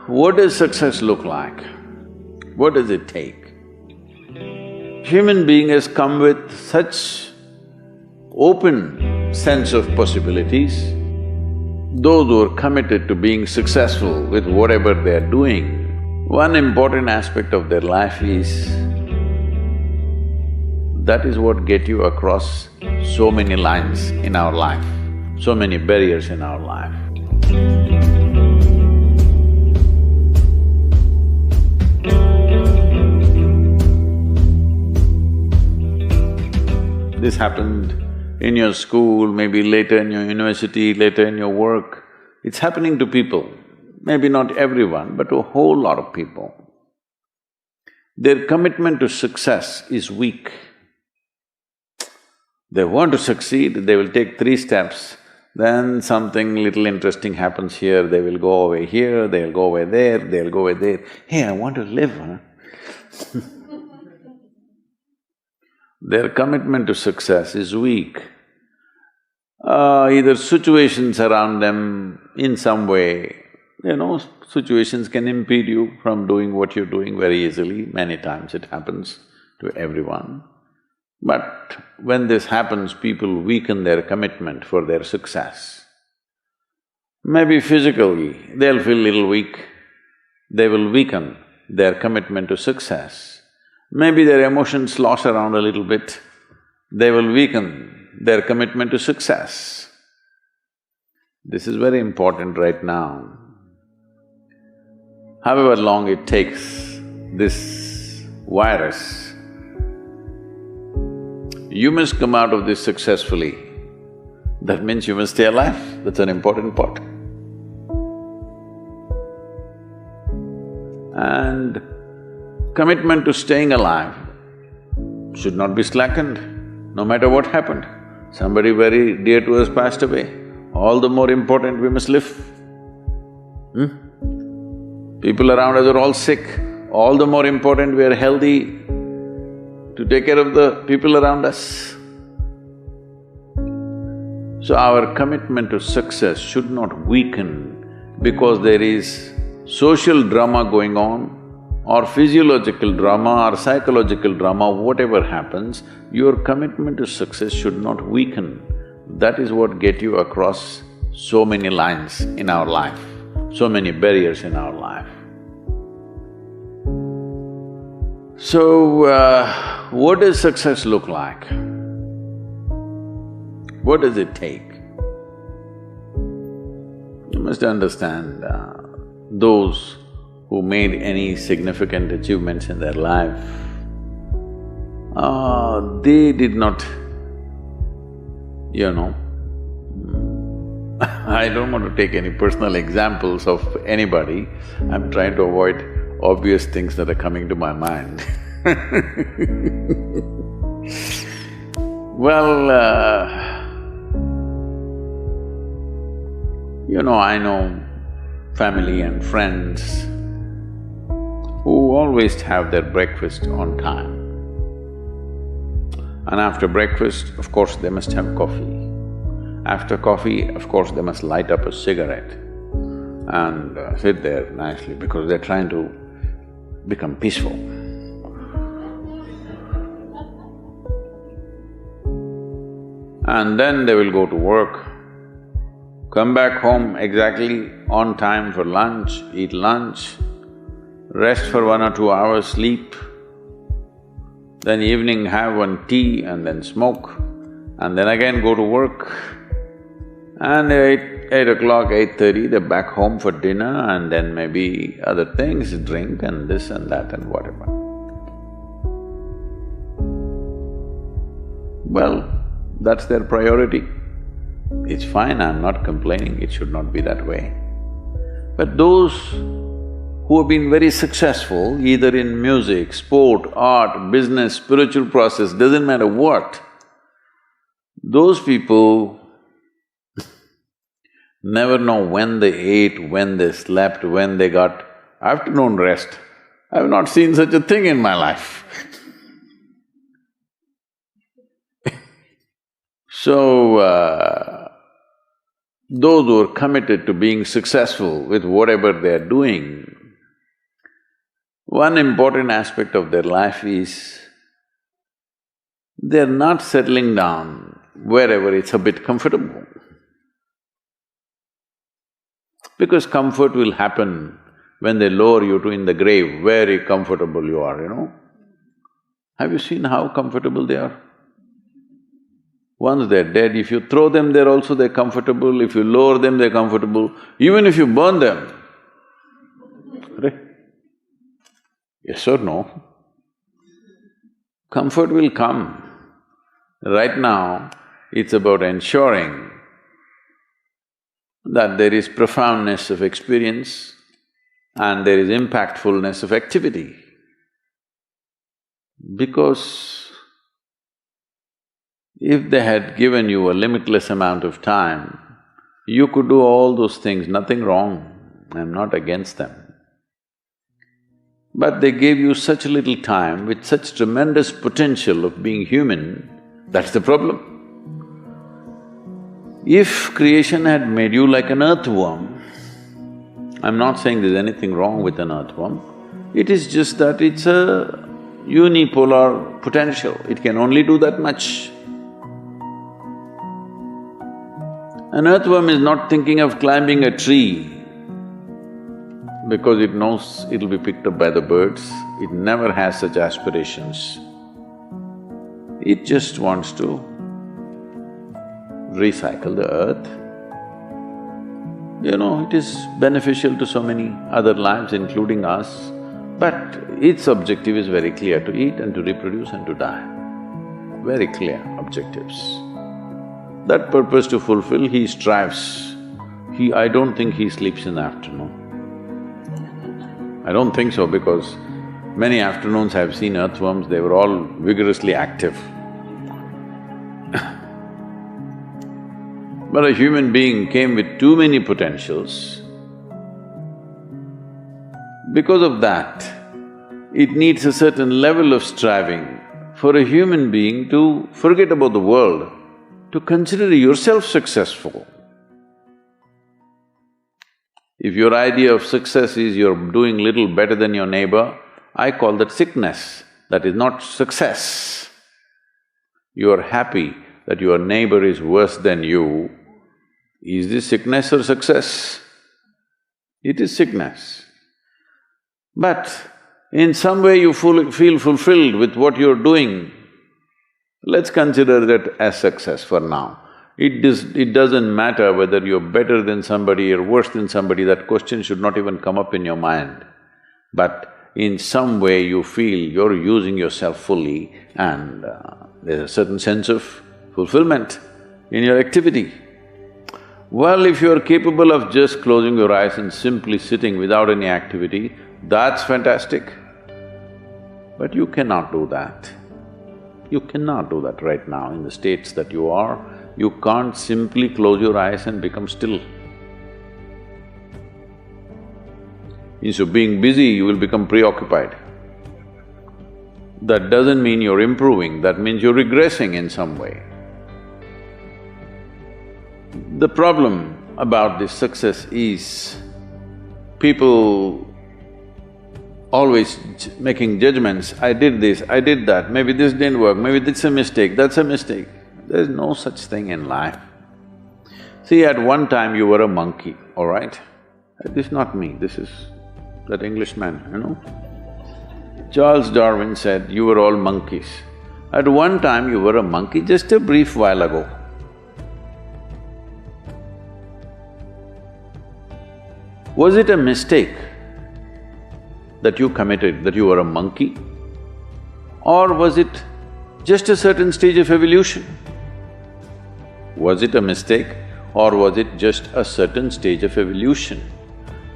What does success look like? What does it take? Human being has come with such open sense of possibilities. Those who are committed to being successful with whatever they are doing, one important aspect of their life is that is what get you across so many lines in our life, so many barriers in our life. This happened in your school, maybe later in your university, later in your work. It's happening to people, maybe not everyone, but to a whole lot of people. Their commitment to success is weak. They want to succeed, they will take 3 steps, then something little interesting happens here, they will go away here, they'll go away there, they'll go away there. Hey, I want to live, huh? Their commitment to success is weak. Either situations around them in some way, situations can impede you from doing what you're doing very easily. Many times it happens to everyone. But when this happens, people weaken their commitment for their success. Maybe physically, they'll feel little weak, they will weaken their commitment to success. Maybe their emotions slosh around a little bit, they will weaken their commitment to success. This is very important right now. However long it takes, this virus, you must come out of this successfully. That means you must stay alive, that's an important part. And commitment to staying alive should not be slackened, no matter what happened. Somebody very dear to us passed away, all the more important we must live. People around us are all sick, all the more important we are healthy to take care of the people around us. So our commitment to success should not weaken because there is social drama going on, or physiological drama or psychological drama, whatever happens, your commitment to success should not weaken. That is what get you across so many lines in our life, so many barriers in our life. So, what does success look like? What does it take? You must understand, those who made any significant achievements in their life, they did not, I don't want to take any personal examples of anybody, I'm trying to avoid obvious things that are coming to my mind. Well, I know family and friends who always have their breakfast on time. And after breakfast, of course, they must have coffee. After coffee, of course, they must light up a cigarette and sit there nicely because they're trying to become peaceful. And then they will go to work, come back home exactly on time for lunch, eat lunch, rest for 1 or 2 hours, sleep, then evening have one tea and then smoke, and then again go to work. And 8 o'clock, 8:30, they're back home for dinner and then maybe other things, drink and this and that and whatever. Well, that's their priority. It's fine, I'm not complaining, it should not be that way. But those who have been very successful, either in music, sport, art, business, spiritual process, doesn't matter what, those people never know when they ate, when they slept, when they got afternoon rest. I've not seen such a thing in my life. So, those who are committed to being successful with whatever they are doing, one important aspect of their life is they're not settling down wherever it's a bit comfortable. Because comfort will happen when they lower you to in the grave, very comfortable you are, you know. Have you seen how comfortable they are? Once they're dead, if you throw them there also they're comfortable, if you lower them they're comfortable, even if you burn them. Right? Yes or no? Comfort will come. Right now, it's about ensuring that there is profoundness of experience and there is impactfulness of activity. Because if they had given you a limitless amount of time, you could do all those things, nothing wrong, I'm not against them. But they gave you such little time with such tremendous potential of being human, that's the problem. If creation had made you like an earthworm, I'm not saying there's anything wrong with an earthworm, it is just that it's a unipolar potential, it can only do that much. An earthworm is not thinking of climbing a tree because it knows it'll be picked up by the birds, it never has such aspirations. It just wants to recycle the earth. You know, it is beneficial to so many other lives including us, but its objective is very clear, to eat and to reproduce and to die. Very clear objectives. That purpose to fulfill, he strives. I don't think he sleeps in the afternoon. I don't think so because many afternoons I've seen earthworms, they were all vigorously active. But a human being came with too many potentials. Because of that, it needs a certain level of striving for a human being to forget about the world, to consider yourself successful. If your idea of success is you're doing little better than your neighbor, I call that sickness, that is not success. You are happy that your neighbor is worse than you. Is this sickness or success? It is sickness. But in some way you feel fulfilled with what you're doing, let's consider that as success for now. It doesn't matter whether you're better than somebody or worse than somebody, that question should not even come up in your mind. But in some way you feel you're using yourself fully and there's a certain sense of fulfillment in your activity. Well, if you're capable of just closing your eyes and simply sitting without any activity, that's fantastic. But you cannot do that. You cannot do that right now in the states that you are. You can't simply close your eyes and become still. Instead of being busy, you will become preoccupied. That doesn't mean you're improving, that means you're regressing in some way. The problem about this success is people always making judgments, I did this, I did that, maybe this didn't work, maybe this is a mistake, that's a mistake. There's no such thing in life. See, at one time you were a monkey, all right? This is not me, this is that Englishman, you know? Charles Darwin said, you were all monkeys. At one time you were a monkey, just a brief while ago. Was it a mistake that you committed, that you were a monkey? Or was it just a certain stage of evolution? Was it a mistake or was it just a certain stage of evolution?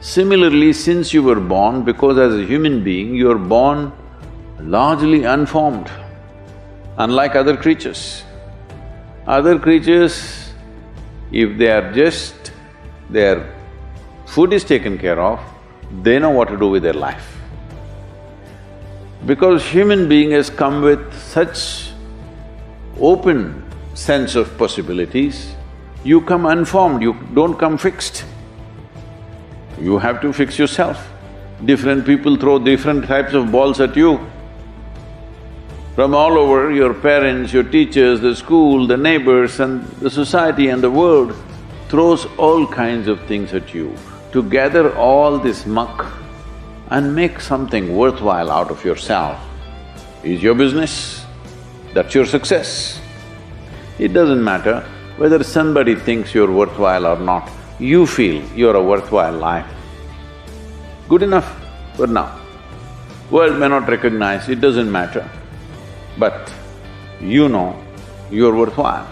Similarly, since you were born, because as a human being, you are born largely unformed, unlike other creatures. Other creatures, if they are just… their food is taken care of, they know what to do with their life. Because human being has come with such open sense of possibilities, you come unformed, you don't come fixed. You have to fix yourself. Different people throw different types of balls at you. From all over, your parents, your teachers, the school, the neighbors and the society and the world throws all kinds of things at you. To gather all this muck and make something worthwhile out of yourself is your business. That's your success. It doesn't matter whether somebody thinks you're worthwhile or not, you feel you're a worthwhile life. Good enough for now. World may not recognize, it doesn't matter, but you know you're worthwhile.